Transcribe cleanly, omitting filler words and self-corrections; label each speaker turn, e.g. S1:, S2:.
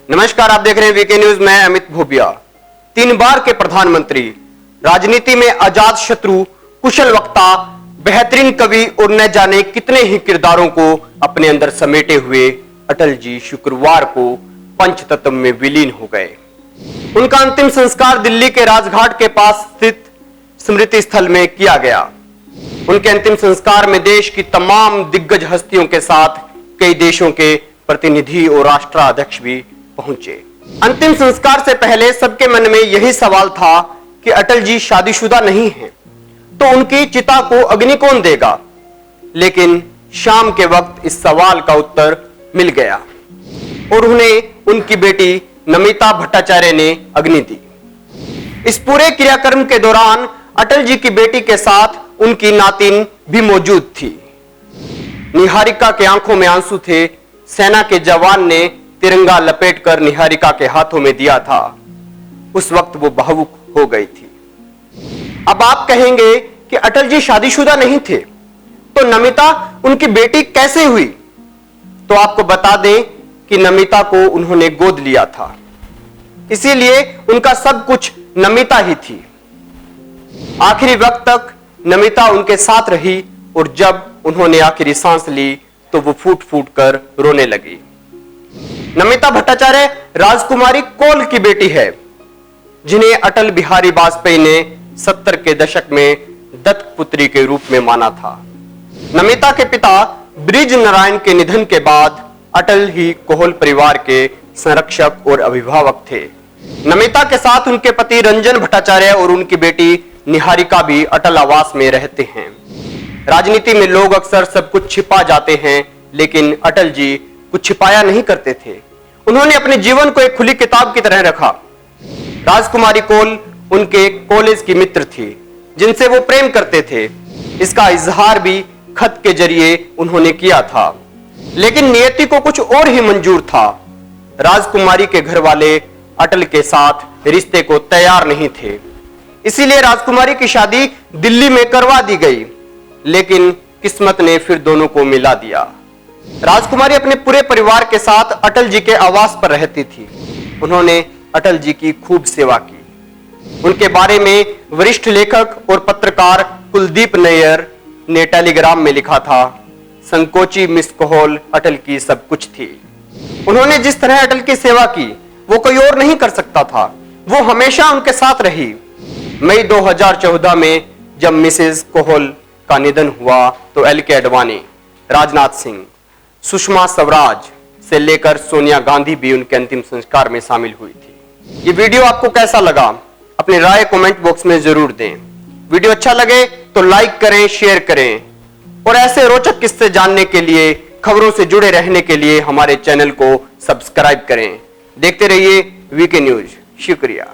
S1: नमस्कार, आप देख रहे हैं वीके न्यूज। मैं अमित भोबिया। 3 बार के प्रधानमंत्री, राजनीति में अजात शत्रु, कुशल वक्ता, बेहतरीन कवि और न जाने कितने ही किरदारों को अपने अंदर समेटे हुए अटल जी शुक्रवार को पंचतत्व में विलीन हो गए। उनका अंतिम संस्कार दिल्ली के राजघाट के पास स्थित स्मृति स्थल में किया गया। उनके अंतिम संस्कार में देश की तमाम दिग्गज हस्तियों के साथ कई देशों के प्रतिनिधि और राष्ट्राध्यक्ष भी पहुंचे। अंतिम संस्कार से पहले सबके मन में यही सवाल था कि अटल जी शादीशुदा नहीं हैं, तो उनकी चिता को अग्नि कौन देगा। लेकिन शाम के वक्त इस सवाल का उत्तर मिल गया और उन्हें उनकी बेटी नमिता भट्टाचार्य ने अग्नि दी। इस पूरे क्रियाक्रम के दौरान अटल जी की बेटी के साथ उनकी नातिन भी मौजूद थी। निहारिका के आंखों में आंसू थे। सेना के जवान ने तिरंगा लपेटकर निहारिका के हाथों में दिया था। उस वक्त वो भावुक हो गई थी। अब आप कहेंगे कि अटल जी शादीशुदा नहीं थे, तो नमिता उनकी बेटी कैसे हुई? तो आपको बता दें कि नमिता को उन्होंने गोद लिया था, इसीलिए उनका सब कुछ नमिता ही थी। आखिरी वक्त तक नमिता उनके साथ रही और जब उन्होंने आखिरी सांस ली तो वो फूट फूट कर रोने लगी। नमिता भट्टाचार्य राजकुमारी कौल की बेटी है, जिन्हें अटल बिहारी वाजपेयी ने 70 के दशक में दत्त पुत्री के रूप में माना था। नमिता के पिता ब्रिज नारायण के निधन के बाद अटल ही कोहल परिवार के संरक्षक और अभिभावक थे। नमिता के साथ उनके पति रंजन भट्टाचार्य और उनकी बेटी निहारिका भी अटल आवास में रहते हैं। राजनीति में लोग अक्सर सब कुछ छिपा जाते हैं, लेकिन अटल जी कुछ छिपाया नहीं करते थे। उन्होंने अपने जीवन को एक खुली किताब की तरह रखा। राजकुमारी कौल उनके कॉलेज की मित्र थी, जिनसे वो प्रेम करते थे। इसका इजहार भी खत के जरिए उन्होंने किया था, लेकिन नियति को कुछ और ही मंजूर था। राजकुमारी के घर वाले अटल के साथ रिश्ते को तैयार नहीं थे, इसीलिए राजकुमारी की शादी दिल्ली में करवा दी गई। लेकिन किस्मत ने फिर दोनों को मिला दिया। राजकुमारी अपने पूरे परिवार के साथ अटल जी के आवास पर रहती थी। उन्होंने अटल जी की खूब सेवा की। उनके बारे में वरिष्ठ लेखक और पत्रकार कुलदीप नैयर ने टेलीग्राम में लिखा था, संकोची मिस कोहल अटल की सब कुछ थी। उन्होंने जिस तरह अटल की सेवा की वो कोई और नहीं कर सकता था। वो हमेशा उनके साथ रही। मई 2014 में जब मिसेस कोहल का निधन हुआ तो एल.के. आडवाणी, राजनाथ सिंह, सुषमा स्वराज से लेकर सोनिया गांधी भी उनके अंतिम संस्कार में शामिल हुई थी। ये वीडियो आपको कैसा लगा? अपनी राय कमेंट बॉक्स में जरूर दें। वीडियो अच्छा लगे तो लाइक करें, शेयर करें और ऐसे रोचक किस्से जानने के लिए, खबरों से जुड़े रहने के लिए हमारे चैनल को सब्सक्राइब करें। देखते रहिए वीके न्यूज। शुक्रिया।